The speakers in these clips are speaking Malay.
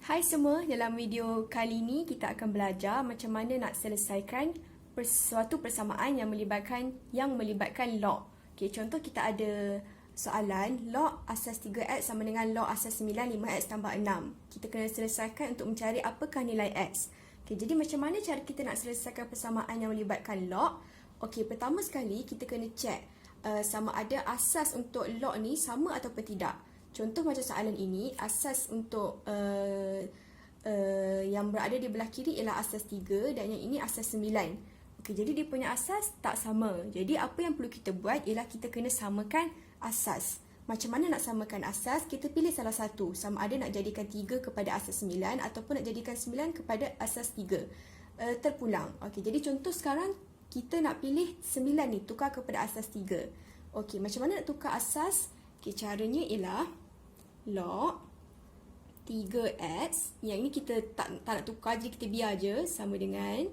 Hai semua, dalam video kali ini kita akan belajar macam mana nak selesaikan suatu persamaan yang melibatkan log. Okey, contoh kita ada soalan log asas 3x sama dengan log asas 9 5x tambah 6. Kita kena selesaikan untuk mencari apakah nilai x. Okey, jadi macam mana cara kita nak selesaikan persamaan yang melibatkan log? Okey, pertama sekali kita kena check sama ada asas untuk log ni sama ataupun tidak. Contoh macam soalan ini, asas untuk yang berada di belah kiri ialah asas 3 dan yang ini asas 9. Okey, jadi dia punya asas tak sama. Jadi apa yang perlu kita buat ialah kita kena samakan asas. Macam mana nak samakan asas? Kita pilih salah satu. Sama ada nak jadikan 3 kepada asas 9 ataupun nak jadikan 9 kepada asas 3. Terpulang. Okey, jadi contoh sekarang kita nak pilih 9 ni tukar kepada asas 3. Okey, macam mana nak tukar asas? Okey, caranya ialah log 3x, yang ini kita tak nak tukar, jadi kita biar je, sama dengan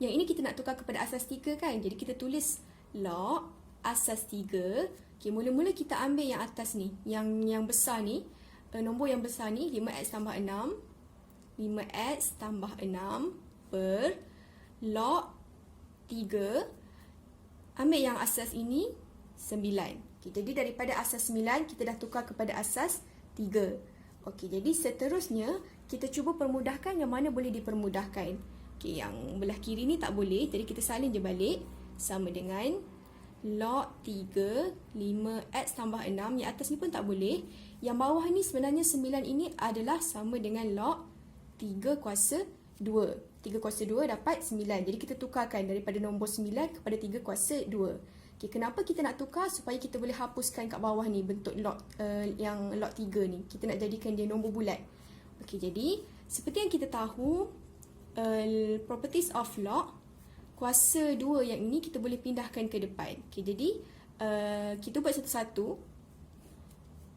yang ini kita nak tukar kepada asas 3 kan, jadi kita tulis log asas 3. Okay, mula-mula kita ambil yang atas ni, yang besar ni, nombor yang besar ni 5x tambah 6 5x tambah 6 per log 3, ambil yang asas ini 9. Okay, jadi daripada asas 9 kita dah tukar kepada asas 3. Okey, jadi seterusnya kita cuba permudahkan yang mana boleh dipermudahkan. Okey, yang belah kiri ni tak boleh, jadi kita salin je balik. Sama dengan log 3 5x tambah 6, yang atas ni pun tak boleh. Yang bawah ni sebenarnya 9 ini adalah sama dengan log 3 kuasa 2. 3 kuasa 2 dapat 9. Jadi kita tukarkan daripada nombor 9 kepada 3 kuasa 2. Okay, kenapa kita nak tukar? Supaya kita boleh hapuskan kat bawah ni bentuk log yang log 3 ni. Kita nak jadikan dia nombor bulat. Okey, jadi seperti yang kita tahu, properties of log, kuasa 2 yang ini kita boleh pindahkan ke depan. Okey, jadi kita buat satu-satu.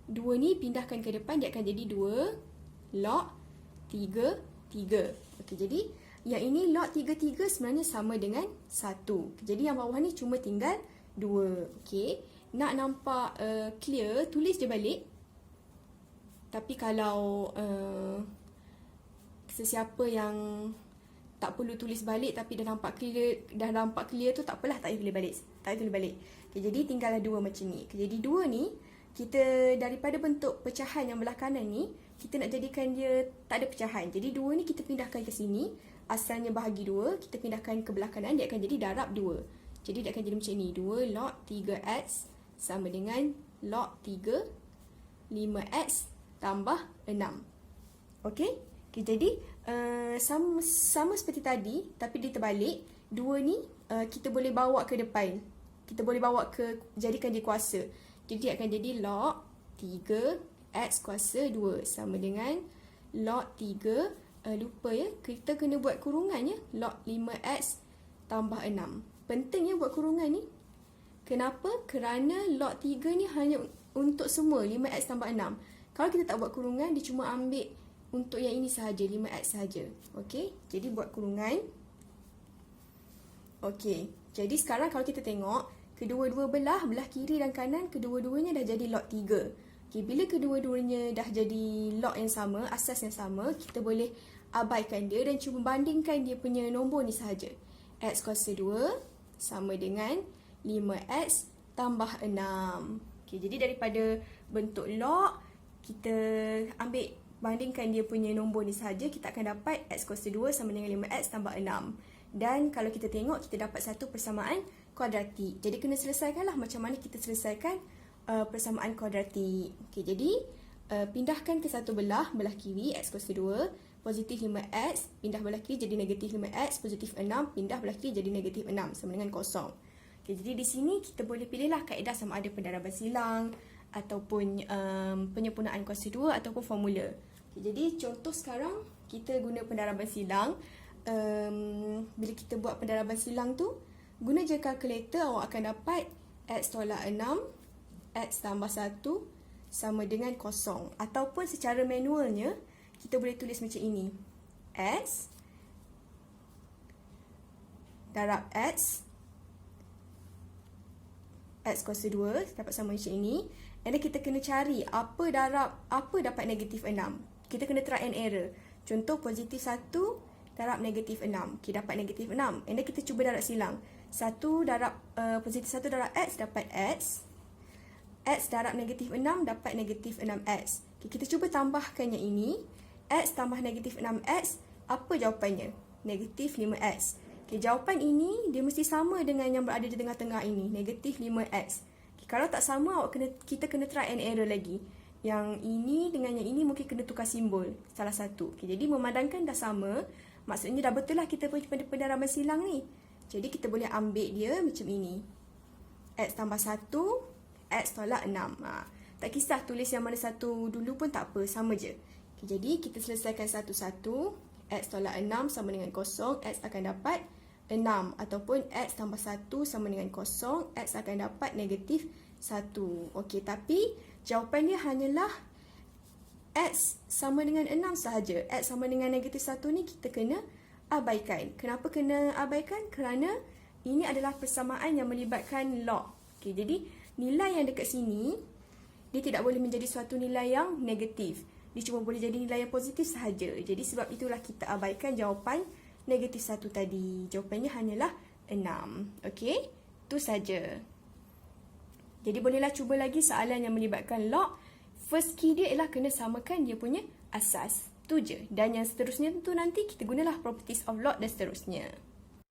2 ni pindahkan ke depan, dia akan jadi 2 log 3 3. Okey, jadi yang ini log 3 3 sebenarnya sama dengan 1. Jadi yang bawah ni cuma tinggal 2. Okey, nak nampak clear, tulis je balik. Tapi kalau sesiapa yang tak perlu tulis balik tapi dah nampak clear tu, tak apalah, tak payah tulis balik. Okay, jadi tinggallah 2 macam ni. Okay, jadi 2 ni kita daripada bentuk pecahan yang belah kanan ni, kita nak jadikan dia tak ada pecahan. Jadi 2 ni kita pindahkan ke sini. Asalnya bahagi 2, kita pindahkan ke belah kanan, dia akan jadi darab 2. Jadi dia akan jadi macam ni, 2 log 3x sama dengan log 3 5x tambah 6. Okey? Okay, jadi sama seperti tadi, tapi dia terbalik. 2 ni kita boleh bawa ke depan. Kita boleh bawa ke, jadikan dia kuasa. Jadi dia akan jadi log 3x kuasa 2 sama dengan log 3, lupa ya, kita kena buat kurungan ya, log 5x tambah 6. Pentingnya buat kurungan ni. Kenapa? Kerana log 3 ni hanya untuk semua 5x tambah 6. Kalau kita tak buat kurungan, dia cuma ambil untuk yang ini sahaja, 5x sahaja. Okey, jadi buat kurungan. Okey, jadi sekarang kalau kita tengok, kedua-dua belah kiri dan kanan, kedua-duanya dah jadi log 3. Okey, bila kedua-duanya dah jadi log yang sama, asas yang sama, kita boleh abaikan dia dan cuba bandingkan dia punya nombor ni sahaja. X kuasa 2 sama dengan 5x tambah 6. Okey, jadi daripada bentuk log, kita ambil bandingkan dia punya nombor ni sahaja, kita akan dapat x kuasa 2 sama dengan 5x tambah 6. Dan kalau kita tengok, kita dapat satu persamaan kuadratik. Jadi kena selesaikanlah macam mana kita selesaikan persamaan kuadratik. Okey, jadi pindahkan ke satu belah kiri, x kuasa 2, positif 5x, pindah belah kiri jadi negatif 5x, positif 6, pindah belah kiri jadi negatif 6, sama dengan kosong. Okay, jadi di sini kita boleh pilihlah kaedah sama ada pendaraban silang, ataupun penyempurnaan kuasa 2, ataupun formula. Okay, jadi contoh sekarang, kita guna pendaraban silang. Bila kita buat pendaraban silang tu, guna je kalkulator, awak akan dapat x tolak 6, x tambah 1, sama dengan kosong. Ataupun secara manualnya, kita boleh tulis macam ini. X darab X kuasa 2 dapat sama macam ini. And then kita kena cari apa dapat negatif 6. Kita kena try and error. Contoh positif 1 darab negatif 6. Okay, dapat negatif 6. And then kita cuba darab silang. Positif 1 darab X dapat X. X darab negatif 6 dapat negatif 6X. Okay, kita cuba tambahkan yang ini. X tambah negatif 6X. Apa jawapannya? Negatif 5X. Okay, jawapan ini dia mesti sama dengan yang berada di tengah-tengah ini. Negatif 5X. Okay, kalau tak sama, kita kena try and error lagi. Yang ini dengan yang ini mungkin kena tukar simbol salah satu. Okay, jadi memandangkan dah sama, maksudnya dah betul lah kita punya pendaraban silang ni. Jadi kita boleh ambil dia macam ini. X tambah 1, X tolak 6. Tak kisah tulis yang mana satu dulu pun tak apa, sama je. Okay, jadi kita selesaikan satu-satu. X tolak 6 sama dengan 0, X akan dapat 6. Ataupun X tambah 1 sama dengan 0, X akan dapat negatif 1. Okey, tapi jawapannya hanyalah X sama dengan 6 sahaja. X sama dengan negatif 1 ni kita kena abaikan. Kenapa kena abaikan? Kerana ini adalah persamaan yang melibatkan log. Okey, jadi nilai yang dekat sini, dia tidak boleh menjadi suatu nilai yang negatif. Dia cuma boleh jadi nilai yang positif sahaja. Jadi sebab itulah kita abaikan jawapan negatif 1 tadi. Jawapannya hanyalah 6. Okey, itu saja. Jadi bolehlah cuba lagi soalan yang melibatkan log. First key dia ialah kena samakan dia punya asas. Tu je. Dan yang seterusnya tu nanti kita gunalah properties of log dan seterusnya.